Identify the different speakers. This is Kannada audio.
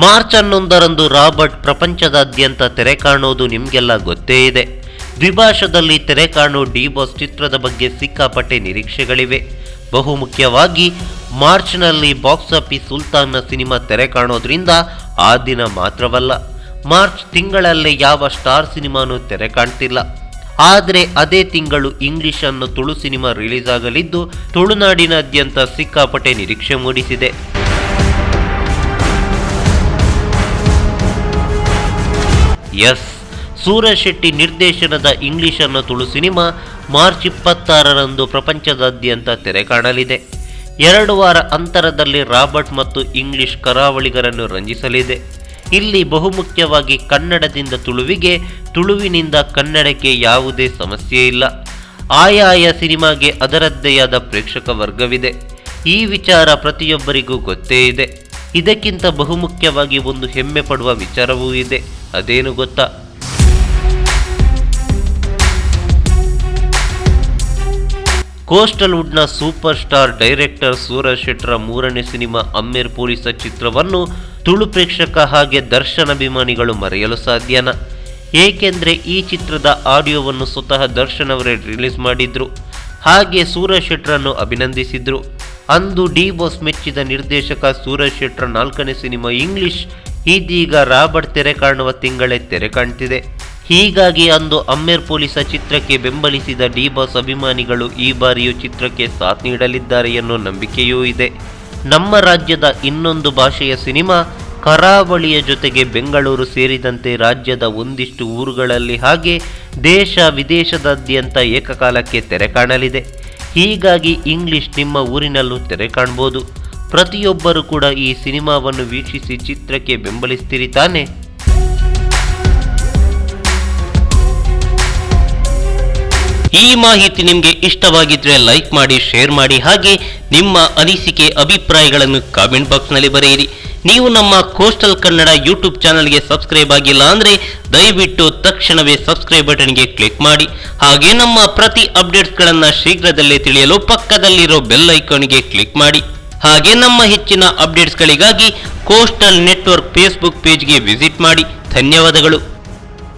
Speaker 1: ಮಾರ್ಚ್ 11ರಂದು ರಾಬರ್ಟ್ ಪ್ರಪಂಚದಾದ್ಯಂತ ತೆರೆ ಕಾಣುವುದು ನಿಮಗೆಲ್ಲ ಗೊತ್ತೇ ಇದೆ. ದ್ವಿಭಾಷದಲ್ಲಿ ತೆರೆ ಕಾಣುವ ಡಿ ಬಾಸ್ ಚಿತ್ರದ ಬಗ್ಗೆ ಸಿಕ್ಕಾಪಟ್ಟೆ ನಿರೀಕ್ಷೆಗಳಿವೆ. ಬಹುಮುಖ್ಯವಾಗಿ ಮಾರ್ಚ್ನಲ್ಲಿ ಬಾಕ್ಸ್ ಆಫೀಸ್ ಸುಲ್ತಾನ್ನ ಸಿನಿಮಾ ತೆರೆ ಕಾಣೋದ್ರಿಂದ ಆ ದಿನ ಮಾತ್ರವಲ್ಲ, ಮಾರ್ಚ್ ತಿಂಗಳಲ್ಲೇ ಯಾವ ಸ್ಟಾರ್ ಸಿನಿಮಾನೂ ತೆರೆ ಕಾಣ್ತಿಲ್ಲ. ಆದರೆ ಅದೇ ತಿಂಗಳು ಇಂಗ್ಲಿಷ್ ಅನ್ನೋ ತುಳು ಸಿನಿಮಾ ರಿಲೀಸ್ ಆಗಲಿದ್ದು ತುಳುನಾಡಿನಾದ್ಯಂತ ಸಿಕ್ಕಾಪಟ್ಟೆ ನಿರೀಕ್ಷೆ ಮೂಡಿಸಿದೆ. ಎಸ್, ಸೂರಜ್ ಶೆಟ್ಟಿ ನಿರ್ದೇಶನದ ಇಂಗ್ಲಿಷ್ ಅನ್ನೋ ತುಳು ಸಿನಿಮಾ ಮಾರ್ಚ್ 26ರಂದು ಪ್ರಪಂಚದಾದ್ಯಂತ ತೆರೆ ಕಾಣಲಿದೆ. 2 ವಾರ ಅಂತರದಲ್ಲಿ ರಾಬರ್ಟ್ ಮತ್ತು ಇಂಗ್ಲಿಷ್ ಕರಾವಳಿಗರನ್ನು ರಂಜಿಸಲಿದೆ. ಇಲ್ಲಿ ಬಹುಮುಖ್ಯವಾಗಿ ಕನ್ನಡದಿಂದ ತುಳುವಿಗೆ, ತುಳುವಿನಿಂದ ಕನ್ನಡಕ್ಕೆ ಯಾವುದೇ ಸಮಸ್ಯೆ ಇಲ್ಲ. ಆಯಾ ಸಿನಿಮಾಗೆ ಅದರದ್ದೇ ಆದ ಪ್ರೇಕ್ಷಕ ವರ್ಗವಿದೆ. ಈ ವಿಚಾರ ಪ್ರತಿಯೊಬ್ಬರಿಗೂ ಗೊತ್ತೇ ಇದೆ. ಇದಕ್ಕಿಂತ ಬಹುಮುಖ್ಯವಾಗಿ ಒಂದು ಹೆಮ್ಮೆ ಪಡುವ ವಿಚಾರವೂ ಇದೆ. ಅದೇನು ಗೊತ್ತಾ? ಕೋಸ್ಟಲ್ ವುಡ್ನ ಸೂಪರ್ ಸ್ಟಾರ್ ಡೈರೆಕ್ಟರ್ ಸೂರಜ್ ಶೆಟ್ಟರ 3ನೇ ಸಿನಿಮಾ ಅಮ್ಮೇರ್ ಪೊಲೀಸ ಚಿತ್ರವನ್ನು ತುಳು ಪ್ರೇಕ್ಷಕ ಹಾಗೆ ದರ್ಶನ್ ಅಭಿಮಾನಿಗಳು ಮರೆಯಲು ಸಾಧ್ಯನಾ? ಏಕೆಂದರೆ ಈ ಚಿತ್ರದ ಆಡಿಯೋವನ್ನು ಸ್ವತಃ ದರ್ಶನ್ ಅವರೇ ರಿಲೀಸ್ ಮಾಡಿದ್ರು, ಹಾಗೆ ಸೂರಜ್ ಶೆಟ್ಟರನ್ನು ಅಭಿನಂದಿಸಿದ್ರು. ಅಂದು ಡಿ ಬಾಸ್ ಮೆಚ್ಚಿದ ನಿರ್ದೇಶಕ ಸೂರಜ್ ಶೆಟ್ಟರ 4ನೇ ಸಿನಿಮಾ ಇಂಗ್ಲಿಷ್ ಇದೀಗ ರಾಬರ್ಟ್ ತೆರೆ ಕಾಣುವ ತಿಂಗಳೇ ತೆರೆ ಕಾಣ್ತಿದೆ. ಹೀಗಾಗಿ ಅಂದು ಅಮ್ಮೇರ್ ಪೊಲೀಸ ಚಿತ್ರಕ್ಕೆ ಬೆಂಬಲಿಸಿದ ಡಿ ಬಾಸ್ ಅಭಿಮಾನಿಗಳು ಈ ಬಾರಿಯೂ ಚಿತ್ರಕ್ಕೆ ಸಾಥ್ ನೀಡಲಿದ್ದಾರೆ ಎನ್ನುವ ನಂಬಿಕೆಯೂ ಇದೆ. ನಮ್ಮ ರಾಜ್ಯದ ಇನ್ನೊಂದು ಭಾಷೆಯ ಸಿನಿಮಾ ಕರಾವಳಿಯ ಜೊತೆಗೆ ಬೆಂಗಳೂರು ಸೇರಿದಂತೆ ರಾಜ್ಯದ ಒಂದಿಷ್ಟು ಊರುಗಳಲ್ಲಿ ಹಾಗೆ ದೇಶ ವಿದೇಶದಾದ್ಯಂತ ಏಕಕಾಲಕ್ಕೆ ತೆರೆ ಕಾಣಲಿದೆ. ಹೀಗಾಗಿ ಇಂಗ್ಲಿಷ್ ನಿಮ್ಮ ಊರಿನಲ್ಲೂ ತೆರೆ ಕಾಣ್ಬೋದು. ಪ್ರತಿಯೊಬ್ಬರು ಕೂಡ ಈ ಸಿನಿಮಾವನ್ನು ವೀಕ್ಷಿಸಿ ಚಿತ್ರಕ್ಕೆ ಬೆಂಬಲಿಸ್ತೀರಿ ತಾನೆ? ಈ ಮಾಹಿತಿ ನಿಮಗೆ ಇಷ್ಟವಾಗಿದ್ರೆ ಲೈಕ್ ಮಾಡಿ, ಶೇರ್ ಮಾಡಿ, ಹಾಗೆ ನಿಮ್ಮ ಅನಿಸಿಕೆ ಅಭಿಪ್ರಾಯಗಳನ್ನು ಕಾಮೆಂಟ್ ಬಾಕ್ಸ್ನಲ್ಲಿ ಬರೆಯಿರಿ. ನೀವು ನಮ್ಮ ಕೋಸ್ಟಲ್ ಕನ್ನಡ ಯೂಟ್ಯೂಬ್ ಚಾನಲ್ಗೆ ಸಬ್ಸ್ಕ್ರೈಬ್ ಆಗಿಲ್ಲ ಅಂದರೆ ದಯವಿಟ್ಟು ತಕ್ಷಣವೇ ಸಬ್ಸ್ಕ್ರೈಬ್ ಬಟನ್ಗೆ ಕ್ಲಿಕ್ ಮಾಡಿ. ಹಾಗೆ ನಮ್ಮ ಪ್ರತಿ ಅಪ್ಡೇಟ್ಸ್ಗಳನ್ನು ಶೀಘ್ರದಲ್ಲೇ ತಿಳಿಯಲು ಪಕ್ಕದಲ್ಲಿರೋ ಬೆಲ್ ಐಕಾನ್ಗೆ ಕ್ಲಿಕ್ ಮಾಡಿ. ಹಾಗೆ ನಮ್ಮ ಹೆಚ್ಚಿನ ಅಪ್ಡೇಟ್ಸ್ಗಳಿಗಾಗಿ ಕೋಸ್ಟಲ್ ನೆಟ್ವರ್ಕ್ ಫೇಸ್ಬುಕ್ ಪೇಜ್ಗೆ ವಿಸಿಟ್ ಮಾಡಿ. ಧನ್ಯವಾದಗಳು.